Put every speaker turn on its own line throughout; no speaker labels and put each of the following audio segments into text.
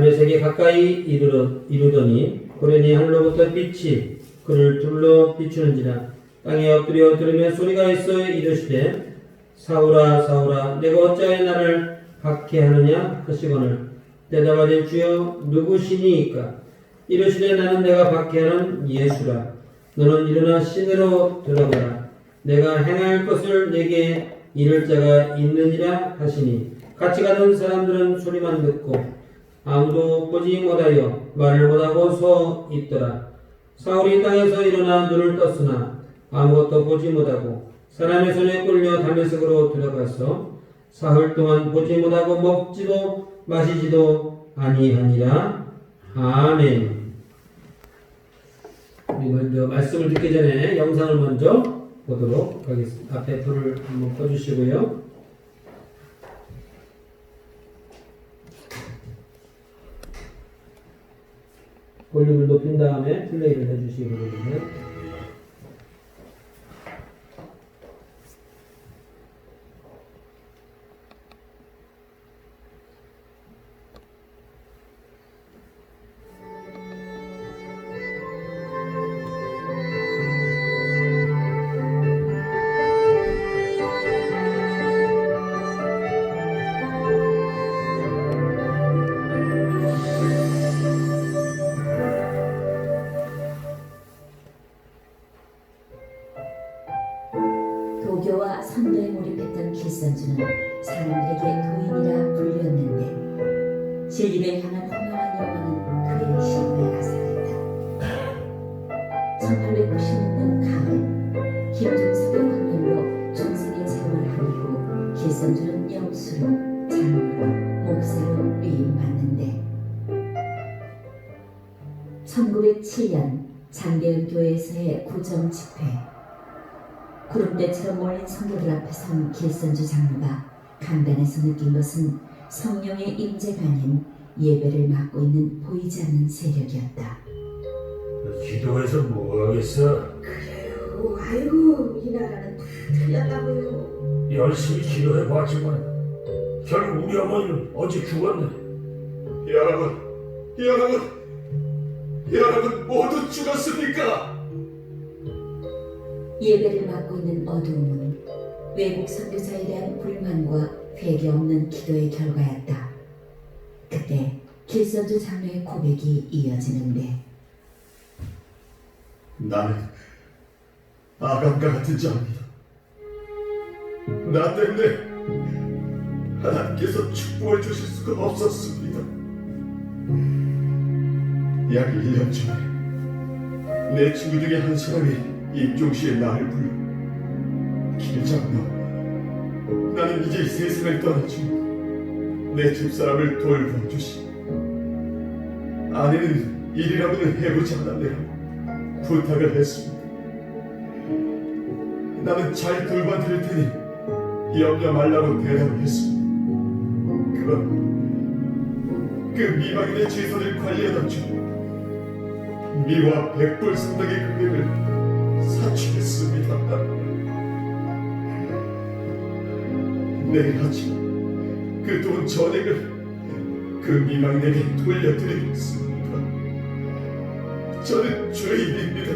다메섹에 가까이 이르더니 고레니 하늘로부터 빛이 그를 둘러 비추는지라. 땅에 엎드려 들으며 소리가 있어 이르시되 사울아 사울아 내가 어찌하여 나를 박해하느냐 하시거늘 대답하되 주여 누구시니이까. 이르시되 나는 내가 박해하는 예수라. 너는 일어나 시내로 들어가라. 내가 행할 것을 내게 이를 자가 있느니라 하시니 같이 가던 사람들은 소리만 듣고 아무도 보지 못하여 말을 못하고 서 있더라. 사울이 땅에서 일어나 눈을 떴으나 아무것도 보지 못하고 사람의 손에 끌려 다메섹으로 들어가서 사흘 동안 보지 못하고 먹지도 마시지도 아니하니라. 아멘. 우리 먼저 말씀을 듣기 전에 영상을 먼저 보도록 하겠습니다. 앞에 불을 한번 꺼주시고요. 볼륨을 높인 다음에 플레이를 해주시기 바랍니다.
도교와 선도에 몰입했던 길선주는 사람들에게 도인이라 불렸는데 진리를 향한 허망한 욕망은 그의 신분의 가사였다. 1890년대 가을 김종석의 권면으로 종생의 체험을 하고 길선주는 영수로 장로로 목사로 위임받는데 1907년 장대은 교회에서의 구정 집회 구름대처럼 몰린 성도들 앞에 선 길선주 장로가 강단에서 느낀 것은 성령의 임재가 아닌 예배를 맡고 있는 보이지 않는 세력이었다.
기도해서 뭐 하겠어?
그래요. 아이고 이 나라는 다 틀렸다고요.
열심히 기도해봤지만 결국 우리 어머니는 어제 죽었네. 여러분 모두 죽었습니까?
예배를 맡고 있는 어두움은 외국 선교사에 대한 불만과 회개 없는 기도의 결과였다. 그때 길선주 장로의 고백이 이어지는데
나는 아감과 같은 자입니다. 나 때문에 하나님께서 축복을 주실 수가 없었습니다. 약 1년 전에 내 친구 중에 한 사람이 임종시에 나를 불러 길장로 나는 이제 이 세상을 떠나지만 내 집사람을 돌봐주시 아내는 일이라고는 해보지 않았네요 부탁을 했습니다. 나는 잘 돌봐드릴 테니 염려 말라고 대답을 했습니다. 그건 그 미망인의 재산을 관리하던 중 미와 백불 상당의 금액을 사취했습니다. 내일 아침 그 돈 전액을 그 미망인에게 돌려드리겠습니다. 저는 죄인입니다.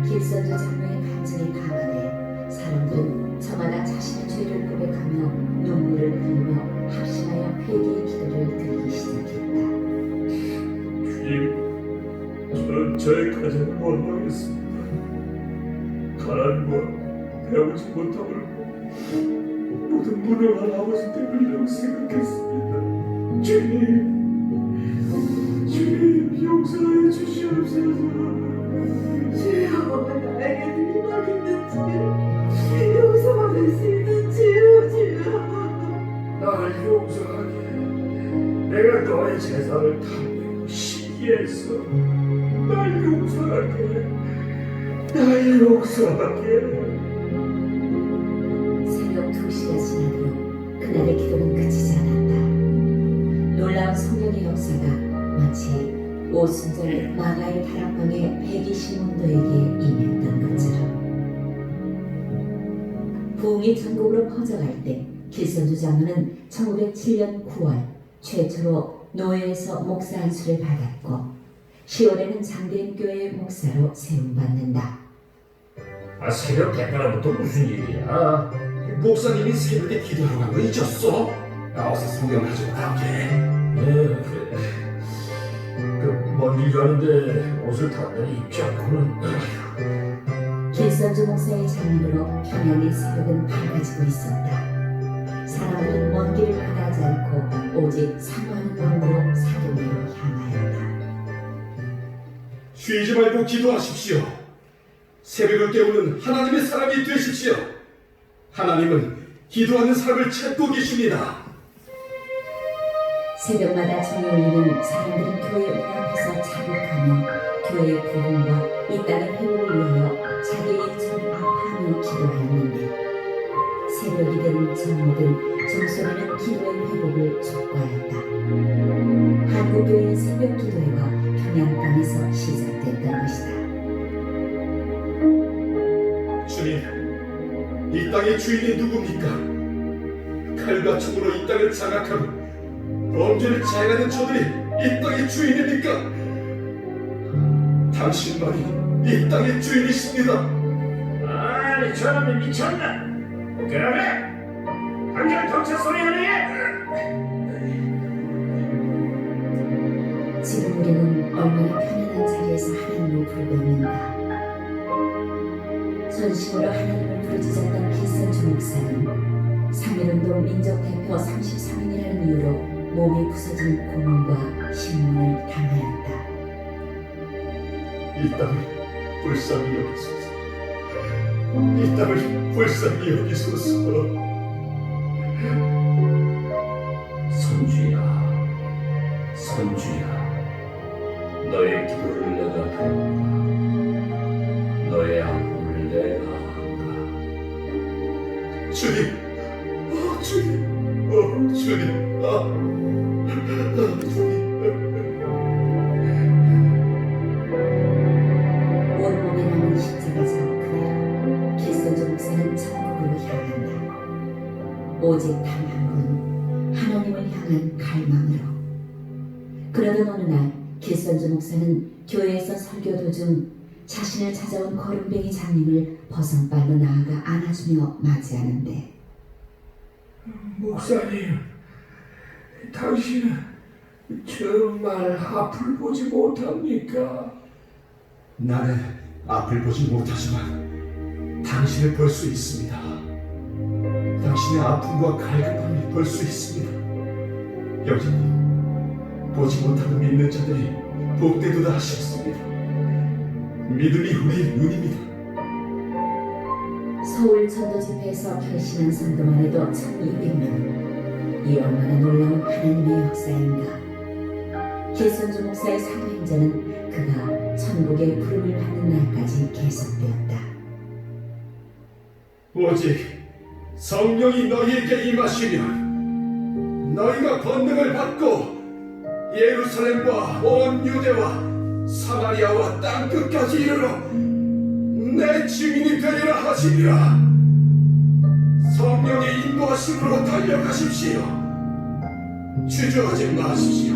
길선주 장로의 간증이 강하되 사람들은 저마다 자신의 죄를 고백하며 눈물을 흘리며 합심하여 회개의 기도를 드리기 시작했다.
주님, 저는 저의 가정을 원망했습니다. 가난과 배우지 못함으로 모든 무능한 아버지 때문이라고 생각했습니다. 주님 용서해 주시옵소서.
주여 나에게 비방 있는지 용서받을 수 있는지요 주여.
나를 용서하게 내가 너의 재산을 탐내고 시기 이해했어. 날 용서하게. 날 용서하게.
새벽 2시가 지나도록 그날의 기도는 그치지 않았다. 놀라운 성령의 역사가 마치 오순절 마가의 다락방의 120문도에게 임했던 것처럼 부흥이 전국으로 퍼져갈 때 길선주 장로는 1907년 9월 최초로 노예에서 목사 안수를 받았고 10월에는 장대인 교회의 목사로 세움받는다.
새벽 대가라부터 무슨 일이야?
목사님이 새벽에 기도하러 간 거 잊었어? 어서 성경 가지고 갈게.
네, 그래. 멀리 가는데 옷을 단단히 입지 않고는.
길선주 목사의 장례로 평양의 새벽은 밝아지고 있었다. 사람들은 먼 길을 가다하지 않고 오직 사모하는 마음으로 사경으로 향하였다.
쉬지 말고 기도하십시오. 새벽을 깨우는 하나님의 사람이 되십시오. 하나님은 기도하는 사람을 찾고 계십니다.
새벽마다 종이 울리는 사람들은 교회 문 앞에서 자국하며 교회의 부흥과 이 땅의 회복을 위하여 자기의 일처럼 아파하며 기도하였는데 새벽이 된 모든 종소리는 기도의 회복을 촉구하였다. 한국교회의 새벽 기도회가 평양 땅에서 시작됐던 것이다.
주님, 이 땅의 주인이 누굽니까? 칼과 총으로 이 땅을 장악하고 범죄를 자행하는 저들이 이 땅의 주인입니까? 당신만이 이 땅의 주인이십니다.
아니, 저놈이 미쳤나? 그러면 당장 경찰 소리 하네.
지금 우리는 얼마나 편안한 자리에서 하나님을 부르고 있는가. 전심으로 하나님을 부르짖었던 길선주 목사는 3.1운동 민족대표 33인이라는 이유로 몸이 부서진 고문과 신문을 당하였다.
이 땅을 불쌍히 여기소서. 이 땅을 불쌍히 여기소서.
선주야, 선주야, 너의 기도를 내가 들었다. 너의 아픔을 내가 안다.
주님, 주님, 주님, 주님.
온몸에 남은 십자가에서 그대로 길선주 목사는 천국으로 향한다. 오직 단 한 분, 하나님을 향한 갈망으로. 그러던 어느 날 길선주 목사는 교회에서 설교 도중 자신을 찾아온 거름뱅이 장님을 버선발로 나아가 안아주며 맞이하는데
목사님, 당신은 정말 앞을 보지 못합니까?
나는 앞을 보지 못하지만 당신을 볼 수 있습니다. 당신의 아픔과 갈급함을 볼 수 있습니다. 여전히 보지 못하고 믿는 자들이 복되도다 하셨습니다. 믿음이 우리의 눈입니다.
서울 전도 집회에서 결심한 성도만 해도 1200명. 이 얼마나 놀라운 하나님의 역사인가. 길선주 목사의 사도행전은 그가 천국의 부름을 받는 날까지 계속되었다.
오직 성령이 너희에게 임하시면 너희가 권능을 받고 예루살렘과 온 유대와 사마리아와 땅끝까지 이르러 내 증인이 되리라 하시리라. 성령의 인도하심으로 달려가십시오. 주저하지 마십시오.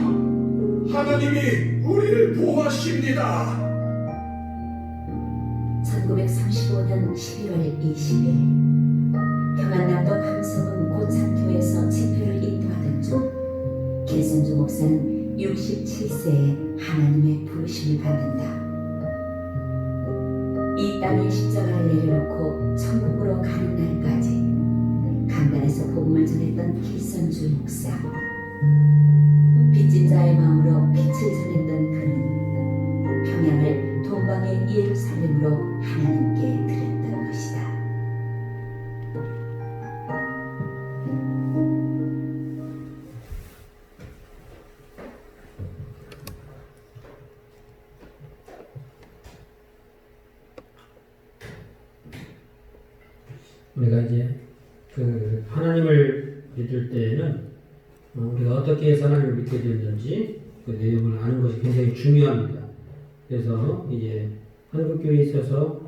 하나님이 우리를 보호하십니다.
1935년 11월 20일 평안남도 함성은 고창교에서 집회를 인도하던 중 길선주 목사는 67세에 하나님의 부르심을 받는다. 이 땅에 십자가를 내려놓고 천국으로 가는 날까지 강단에서 복음을 전했던 길선주 목사. 빚진 자의 마음으로 빛을 전했던 그는 평양을 동방의 예루살렘으로 하나님께 드렸던 것이다.
우리가 이제 그 하나님을 믿을 때에는 우리가 어떻게 해서 하나님을 믿게 되었는지 그 내용을 아는 것이 굉장히 중요합니다. 그래서 이제 한국 교회에 있어서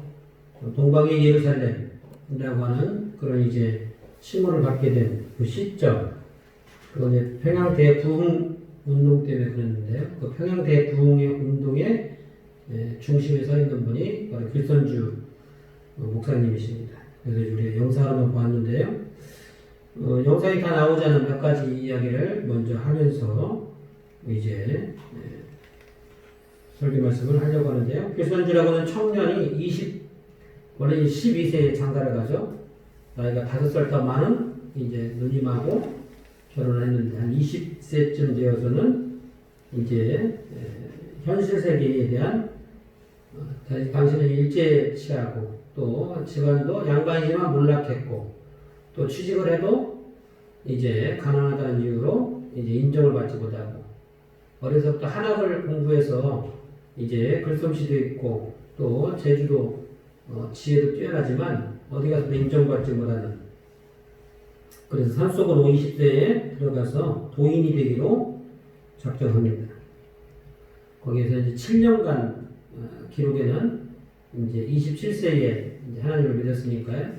동방의 예루살렘이라고 하는 그런 이제 칭호를 받게 된 그 시점, 그건 이제 평양 대부흥 운동 때문에 그랬는데요. 그 평양 대부흥의 운동의 중심에 서 있는 분이 바로 길선주 목사님이십니다. 그래서 우리가 영상을 한번 보았는데요. 영상이 다 나오지 않은 몇 가지 이야기를 먼저 하면서 이제 설교 말씀을 하려고 하는데요. 길선주라고는 청년이 원래 12세에 장가를 가죠. 나이가 5살 더 많은 이제 누님하고 결혼을 했는데 한 20세쯤 되어서는 이제 현실 세계에 대한 당신은 일제 취하고 또 집안도 양반이지만 몰락했고 또 취직을 해도 이제 가난하다는 이유로 이제 인정을 받지 못하고 어려서부터 한학을 공부해서 이제 글솜씨도 있고 또 재주도 지혜도 뛰어나지만 어디 가서도 인정받지 못하는, 그래서 산속으로 20세에 들어가서 도인이 되기로 작정합니다. 거기에서 이제 7년간 기록에는 이제 27세에 하나님을 믿었으니까요.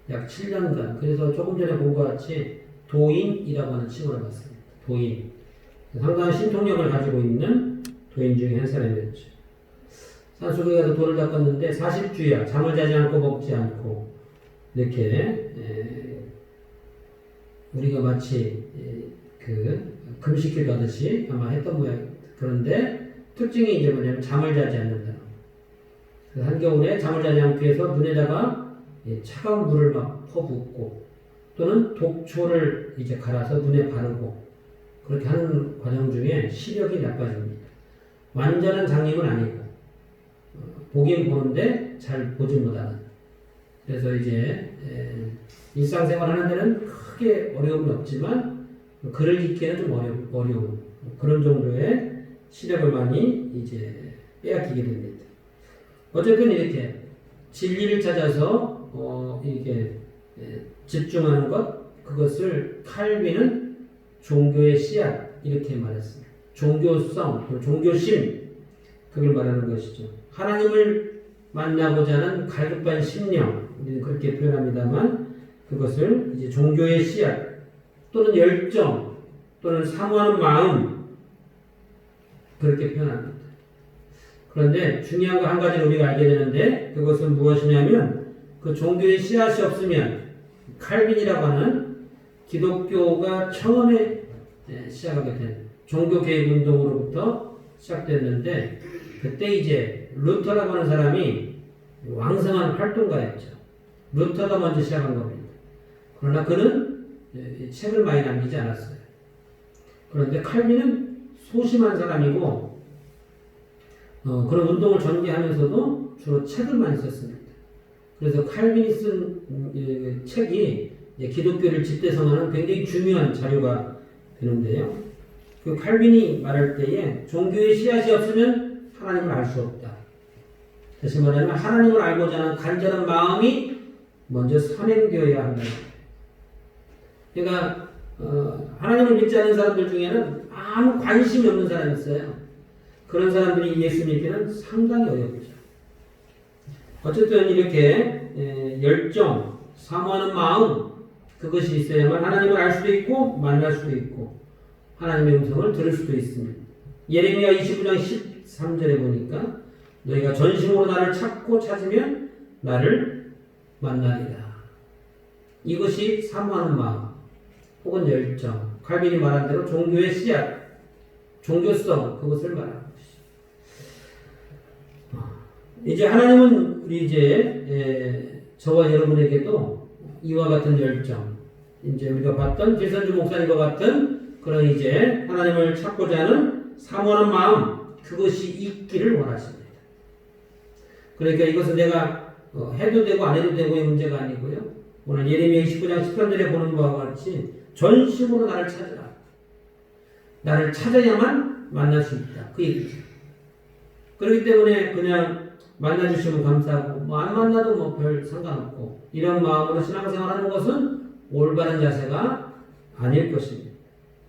약 7년간. 그래서 조금 전에 본 것 같이 도인이라고 하는 칭호를 받습니다. 도인. 상당한 신통력을 가지고 있는 도인 중에 한 사람이었죠. 산속에 가서 돌을 닦았는데 40주야 잠을 자지 않고 먹지 않고 이렇게 우리가 마치 그 금식기도 하듯이 아마 했던 모양입니다. 그런데 특징이 이제 뭐냐면 잠을 자지 않는다. 한겨울에 잠을 자지 않기 위해서 눈에다가 차가운 물을 막 퍼붓고 또는 독초를 이제 갈아서 눈에 바르고 그렇게 하는 과정 중에 시력이 나빠집니다. 완전한 장님은 아니고 보긴 보는데 잘 보지 못하는. 그래서 이제 일상생활 하는 데는 크게 어려움은 없지만 글을 읽기에는 좀 어려운 그런 정도의 시력을 많이 이제 빼앗기게 됩니다. 어쨌든 이렇게 진리를 찾아서 이렇게 집중하는 것, 그것을 칼빈은 종교의 씨앗 이렇게 말했습니다. 종교성, 또 종교심, 그걸 말하는 것이죠. 하나님을 만나고자 하는 갈급한 심령, 우리는 그렇게 표현합니다만 그것을 이제 종교의 씨앗 또는 열정 또는 사모하는 마음 그렇게 표현합니다. 그런데 중요한 거 한 가지를 우리가 알게 되는데 그것은 무엇이냐면 그 종교의 씨앗이 없으면 칼빈이라고 하는 기독교가 처음에 시작하게 된 종교개혁 운동으로부터 시작됐는데 그때 이제 루터라고 하는 사람이 왕성한 활동가였죠. 루터가 먼저 시작한 겁니다. 그러나 그는 책을 많이 남기지 않았어요. 그런데 칼빈은 소심한 사람이고 그런 운동을 전개하면서도 주로 책을 많이 썼습니다. 그래서 칼빈이 쓴 책이 기독교를 집대성하는 굉장히 중요한 자료가 되는데요. 그 칼빈이 말할 때에 종교의 씨앗이 없으면 하나님을 알 수 없다. 다시 말하면 하나님을 알고자 하는 간절한 마음이 먼저 선행되어야 한다. 그러니까 하나님을 믿지 않는 사람들 중에는 아무 관심이 없는 사람이 있어요. 그런 사람들이 예수 믿기는 상당히 어렵죠. 어쨌든 이렇게 열정, 사모하는 마음 그것이 있어야만 하나님을 알 수도 있고 만날 수도 있고 하나님의 음성을 들을 수도 있습니다. 예레미야 29장 13절에 보니까 너희가 전심으로 나를 찾고 찾으면 나를 만나리라. 이것이 사모하는 마음 혹은 열정, 칼빈이 말한 대로 종교의 씨앗, 종교성 그것을 말하는 것이죠. 이제 하나님은 우리 이제 저와 여러분에게도 이와 같은 열정, 이제 우리가 봤던 길선주 목사님과 같은 그런 이제 하나님을 찾고자 하는 사모하는 마음 그것이 있기를 원하십니다. 그러니까 이것은 내가 해도 되고 안 해도 되고의 문제가 아니고요. 오늘 예레미야 29장 13절에 보는 바와 같이 전심으로 나를 찾으라. 나를 찾아야만 만날 수 있다. 그 얘기죠. 그렇기 때문에 그냥 만나주시면 감사하고 뭐 안 만나도 뭐 별 상관없고 이런 마음으로 신앙생활하는 것은 올바른 자세가 아닐 것입니다.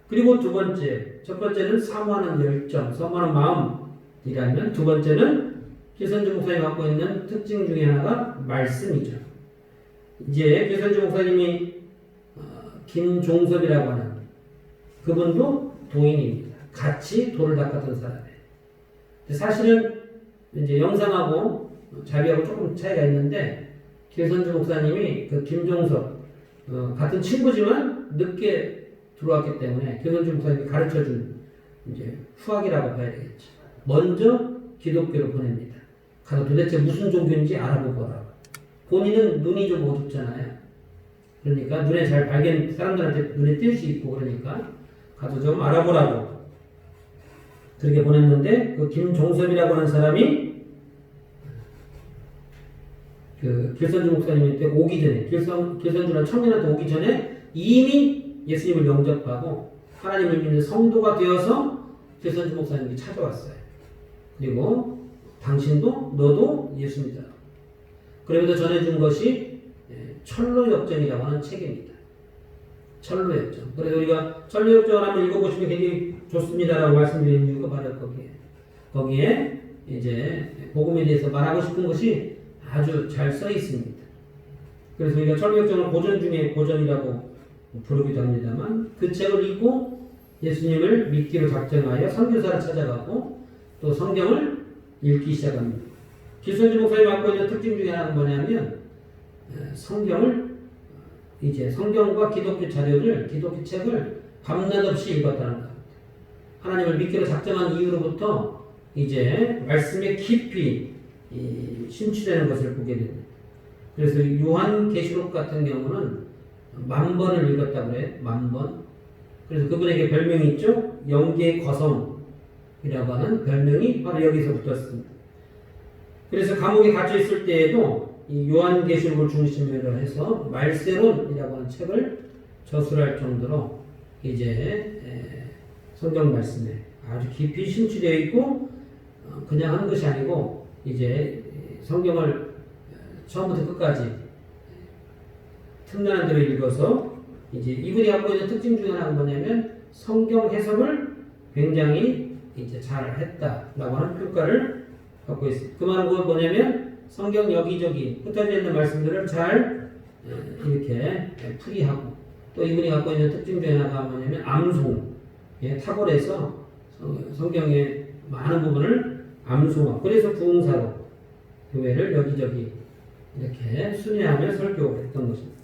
그리고 두 번째, 첫 번째는 사모하는 열정, 사모하는 마음이라면 두 번째는 기선주 목사님이 갖고 있는 특징 중에 하나가 말씀이죠. 이제 기선주 목사님이 김종섭이라고 하는 그분도 도인입니다. 같이 돌을 닦았던 사람이에요. 사실은 이제 영상하고 자비하고 조금 차이가 있는데 기선주 목사님이 그 김종섭 같은 친구지만 늦게 들어왔기 때문에 기선주 목사님이 가르쳐준 이제 후학이라고 봐야 되겠죠. 먼저 기독교로 보냅니다. 가서 도대체 무슨 종교인지 알아보고 오라고. 본인은 눈이 좀 어둡잖아요. 그러니까 눈에 잘 사람들한테 눈에 띌 수 있고 그러니까 가서 좀 알아보라고 그렇게 보냈는데 그 김종섭이라고 하는 사람이 그 길선주 목사님한테 오기 전에 길선주는 청년한테 오기 전에 이미 예수님을 영접하고 하나님을 믿는 성도가 되어서 길선주 목사님이 찾아왔어요. 그리고 당신도 너도 예수 믿어라. 그러면서 전해준 것이 철로역정이라고 하는 책입니다. 철로역정. 그래서 우리가 철로역정을 한번 읽어보시면 굉장히 좋습니다라고 말씀드리는 이유가 바로 거기에 이제 복음에 대해서 말하고 싶은 것이 아주 잘 써 있습니다. 그래서 우리가 철로역정을 고전 중에 고전이라고 부르기도 합니다만 그 책을 읽고 예수님을 믿기로 작정하여 선교사를 찾아가고 또 성경을 읽기 시작합니다. 기선주 목사님이 갖고 있는 특징 중에 하나는 뭐냐면 성경을 이제 성경과 기독교 자료를 기독교 책을 밤낮 없이 읽었다는 겁니다. 하나님을 믿기로 작정한 이후로부터 이제 말씀에 깊이 심취되는 것을 보게 됩니다. 그래서 요한계시록 같은 경우는 10,000번을 읽었다고 그래요. 10,000번. 그래서 그분에게 별명이 있죠. 영계의 거성이라고 하는 별명이 바로 여기서 붙었습니다. 그래서 감옥에 갇혀 있을 때에도 이 요한계시록을 중심으로 해서 말세론이라고 하는 책을 저술할 정도로 이제 성경 말씀에 아주 깊이 심취되어 있고 그냥 하는 것이 아니고 이제 성경을 처음부터 끝까지 틈나는 대로 읽어서 이제 이분이 갖고 있는 특징 중에 하나가 뭐냐면 성경 해석을 굉장히 이제 잘 했다라고 하는 평가를 갖고 있습니다. 그 말은 뭐냐면 성경 여기저기 흩어져 있는 말씀들을 잘 이렇게 풀이하고 또 이분이 갖고 있는 특징 중에 하나가 뭐냐면 암송에 탁월해서 성경의 많은 부분을 암송하고 그래서 부흥사로 교회를 여기저기 이렇게 순회하며 설교를 했던 것입니다.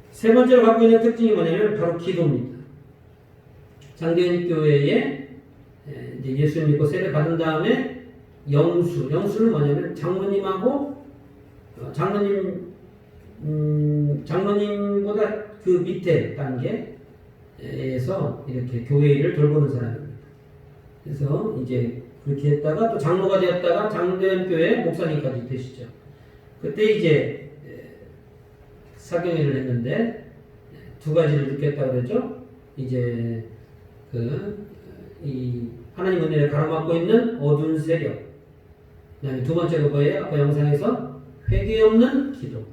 세 번째로 갖고 있는 특징이 뭐냐면 바로 기도입니다. 장대현 교회에 이제 예수를 믿고 세례 받은 다음에 영수는 뭐냐면 장로님하고 장로님보다 그 밑에 단계에서 이렇게 교회를 돌보는 사람입니다. 그래서 이제 그렇게 했다가 또 장로가 되었다가 장대현 교회 목사님까지 되시죠. 그때 이제 사경회를 했는데 두 가지를 느꼈다고 그러죠. 이제 이 하나님 은혜를 가로막고 있는 어두운 세력. 그다음에 두 번째가 뭐예요? 아까 영상에서 회개 없는 기도.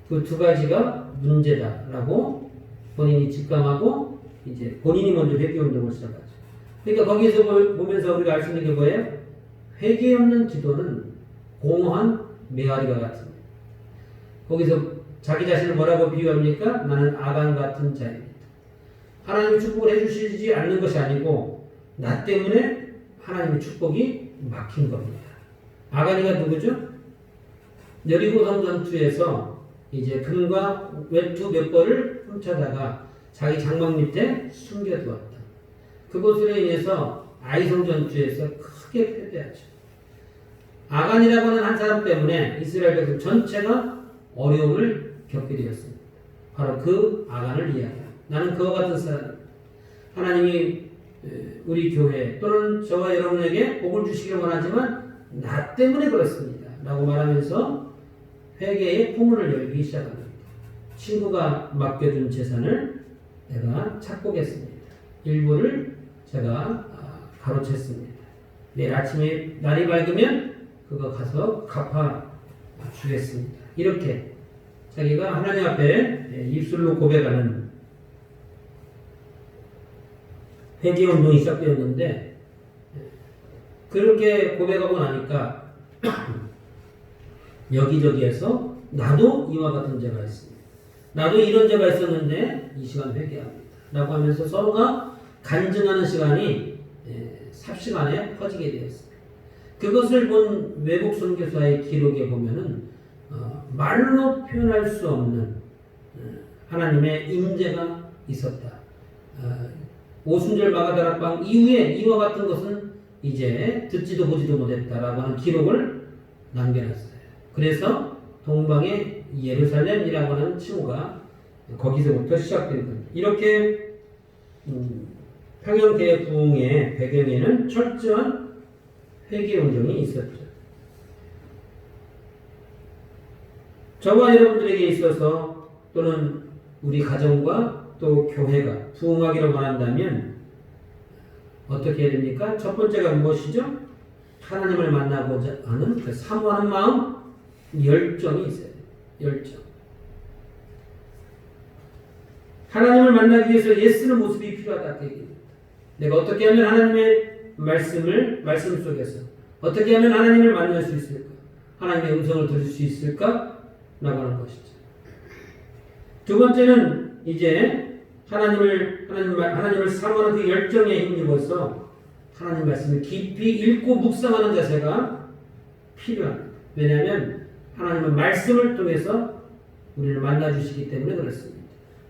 그 두 가지가 문제다라고 본인이 직감하고 이제 본인이 먼저 회개 운동을 시작하죠. 그러니까 거기에서 보면서 우리가 알 수 있는 게 뭐예요? 회개 없는 기도는 공허한 메아리와 같습니다. 거기서 자기 자신을 뭐라고 비유합니까? 나는 아간 같은 자입니다. 하나님의 축복을 해주시지 않는 것이 아니고 나 때문에 하나님의 축복이 막힌 겁니다. 아간이가 누구죠? 여리고성 전투에서 이제 금과 외투 몇 벌을 훔쳐다가 자기 장막 밑에 숨겨두었다. 그것으로 인해서 아이성 전투에서 크게 패배하죠. 아간이라고 하는 한 사람 때문에 이스라엘 백성 전체가 어려움을 겪게 되었습니다. 바로 그 아간을 이야기합니다. 나는 그와 같은 사람, 하나님이 우리 교회 또는 저와 여러분에게 복을 주시기를 원하지만 나 때문에 그렇습니다. 라고 말하면서 회개의 포문을 열기 시작합니다. 친구가 맡겨준 재산을 내가 착복했습니다. 일부를 제가 가로챘습니다. 내일 아침에 날이 밝으면 그거 가서 갚아 주겠습니다. 이렇게 자기가 하나님 앞에 입술로 고백하는 회개 운동이 시작되었는데, 그렇게 고백하고 나니까 여기저기에서 나도 이와 같은 죄가 있습니다. 나도 이런 죄가 있었는데 이 시간 회개합니다. 라고 하면서 서로가 간증하는 시간이 삽시간에 퍼지게 되었습니다. 그것을 본 외국 선교사의 기록에 보면은 말로 표현할 수 없는 하나님의 임재가 있었다. 오순절 마가다락방 이후에 이와 같은 것은 이제 듣지도 보지도 못했다라고 하는 기록을 남겨놨어요. 그래서 동방의 예루살렘이라고 하는 칭호가 거기서부터 시작된 겁니다. 이렇게 평양대부흥의 배경에는 철저한 회개 운동이 있었죠. 저와 여러분들에게 있어서 또는 우리 가정과 또 교회가 부흥하기를 원한다면 어떻게 해야 됩니까? 첫 번째가 무엇이죠? 하나님을 만나고자 하는 그 사모하는 마음, 열정이 있어야 돼요. 열정. 하나님을 만나기 위해서 애쓰는 모습이 필요하다. 그 얘기입니다. 내가 어떻게 하면 하나님의 말씀 속에서 어떻게 하면 하나님을 만날 수 있을까? 하나님의 음성을 들을 수 있을까? 라고 하는 것이죠. 두 번째는 이제 하나님을 사모하는 그 열정에 힘입어서 하나님 말씀을 깊이 읽고 묵상하는 자세가 필요합니다. 왜냐하면 하나님은 말씀을 통해서 우리를 만나주시기 때문에 그렇습니다.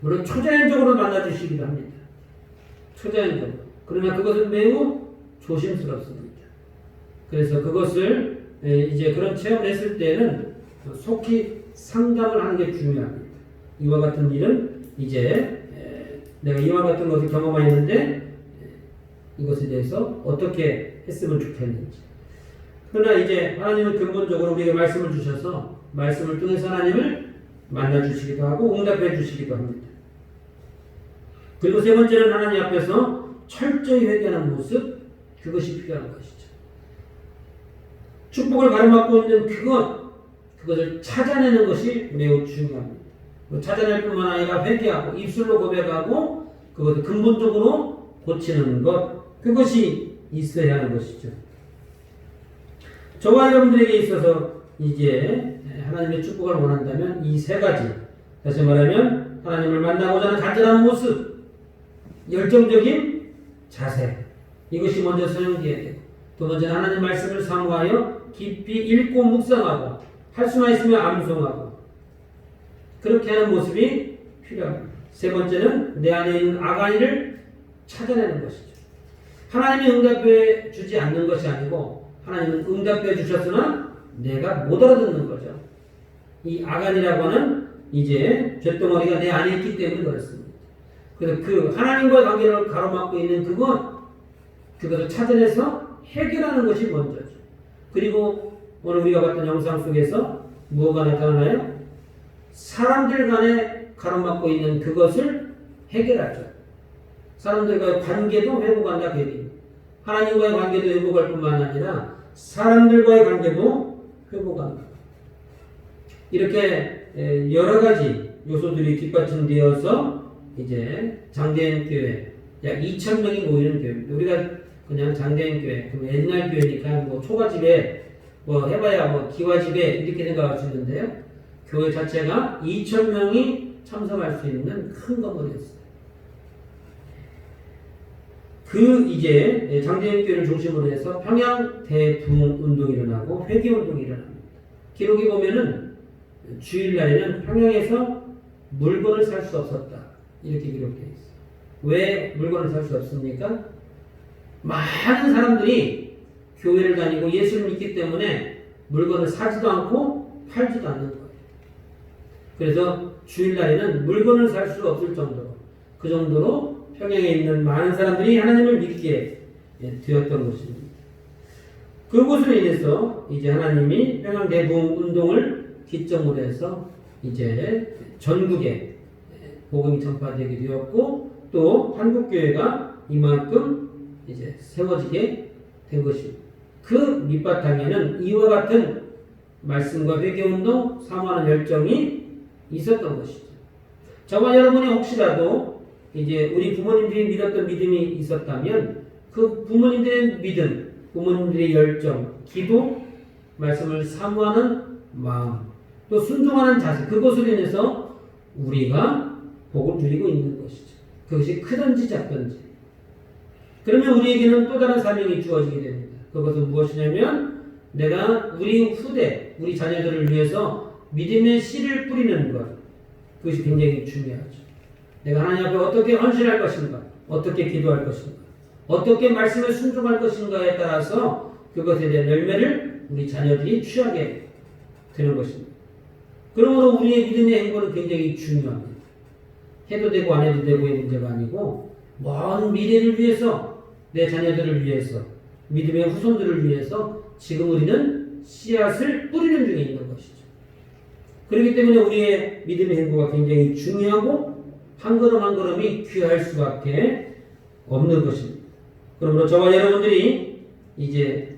물론 초자연적으로 만나주시기도 합니다. 초자연적으로. 그러나 그것은 매우 조심스럽습니다. 그래서 그것을 이제 그런 체험을 했을 때는 속히 상담을 하는 게 중요합니다. 이와 같은 일은 이제 내가 이와 같은 것을 경험하였는데 이것에 대해서 어떻게 했으면 좋겠는지. 그러나 이제 하나님은 근본적으로 우리에게 말씀을 주셔서 말씀을 통해서 하나님을 만나주시기도 하고 응답해 주시기도 합니다. 그리고 세 번째는 하나님 앞에서 철저히 회개하는 모습, 그것이 필요한 것이죠. 축복을 가로막고 있는 그것을 찾아내는 것이 매우 중요합니다. 찾아낼 뿐만 아니라 회개하고 입술로 고백하고 그것을 근본적으로 고치는 것, 그것이 있어야 하는 것이죠. 저와 여러분들에게 있어서 이제 하나님의 축복을 원한다면 이 세 가지, 다시 말하면 하나님을 만나고자 하는 간절한 모습, 열정적인 자세, 이것이 먼저 소용되어야 되고, 두 번째는 하나님 말씀을 사모하여 깊이 읽고 묵상하고 할 수만 있으면 암송하고 그렇게 하는 모습이 필요합니다. 세 번째는 내 안에 있는 아가니를 찾아내는 것이죠. 하나님이 응답해 주지 않는 것이 아니고 하나님은 응답해 주셨으나 내가 못 알아듣는 거죠. 이 아간이라고 하는 이제 쇳덩어리가 내 안에 있기 때문에 그렇습니다. 그래서 그 하나님과의 관계를 가로막고 있는 그것을 찾아내서 해결하는 것이 먼저죠. 그리고 오늘 우리가 봤던 영상 속에서 무엇가 나타나나요? 사람들 간에 가로막고 있는 그것을 해결하죠. 사람들과의 관계도 회복한다. 하나님과의 관계도 회복할 뿐만 아니라 사람들과의 관계도 회복합니다. 이렇게 여러 가지 요소들이 뒷받침되어서 이제 장대인 교회 약 2,000명이 모이는 교회입니다. 우리가 그냥 장대인 교회, 그럼 옛날 교회니까 뭐 초가집에 뭐 해봐야 뭐 기와집에 이렇게 생각할 수 있는데요. 교회 자체가 2,000명이 참석할 수 있는 큰 건물이었어요. 그 이제 장대인 교회를 중심으로 해서 평양 대부흥 운동이 일어나고 회개 운동이 일어납니다. 기록에 보면은 주일날에는 평양에서 물건을 살 수 없었다. 이렇게 기록되어 있어요. 왜 물건을 살 수 없습니까? 많은 사람들이 교회를 다니고 예수를 믿기 때문에 물건을 사지도 않고 팔지도 않는 거예요. 그래서 주일날에는 물건을 살 수 없을 정도로 그 정도로 평양에 있는 많은 사람들이 하나님을 믿게 되었던 것입니다. 그것으로 인해서 이제 하나님이 평양 대부흥 운동을 기점으로 해서 이제 전국에 복음이 전파되게 되었고 또 한국교회가 이만큼 이제 세워지게 된 것입니다. 그 밑바탕에는 이와 같은 말씀과 회개운동, 사모하는 열정이 있었던 것이죠. 저와 여러분이 혹시라도 이제 우리 부모님들이 믿었던 믿음이 있었다면 그 부모님들의 믿음, 부모님들의 열정, 기도, 말씀을 사모하는 마음, 또 순종하는 자세, 그것으로 인해서 우리가 복을 누리고 있는 것이죠. 그것이 크든지 작든지. 그러면 우리에게는 또 다른 사명이 주어지게 됩니다. 그것은 무엇이냐면 내가 우리 후대, 우리 자녀들을 위해서 믿음의 씨를 뿌리는 것. 그것이 굉장히 중요하죠. 내가 하나님 앞에 어떻게 헌신할 것인가, 어떻게 기도할 것인가, 어떻게 말씀에 순종할 것인가에 따라서 그것에 대한 열매를 우리 자녀들이 취하게 되는 것입니다. 그러므로 우리의 믿음의 행보는 굉장히 중요합니다. 해도 되고 안 해도 되고의 문제가 아니고 먼 미래를 위해서, 내 자녀들을 위해서, 믿음의 후손들을 위해서 지금 우리는 씨앗을 뿌리는 중에 있는 것이죠. 그렇기 때문에 우리의 믿음의 행보가 굉장히 중요하고 한 걸음 한 걸음이 귀할 수밖에 없는 것입니다. 그러므로 저와 여러분들이 이제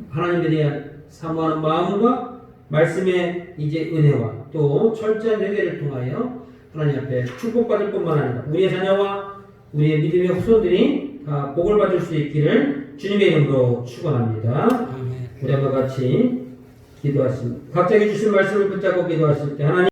하나님에 대한 사모하는 마음과 말씀의 이제 은혜와 또 철저한 회개를 통하여 하나님 앞에 축복받을 뿐만 아니라 우리의 자녀와 우리의 믿음의 후손들이 다 복을 받을 수 있기를 주님의 이름으로 축원합니다. 우리 한번 같이 기도하십니다. 각자에게 주신 말씀을 붙잡고 기도하실 때 하나님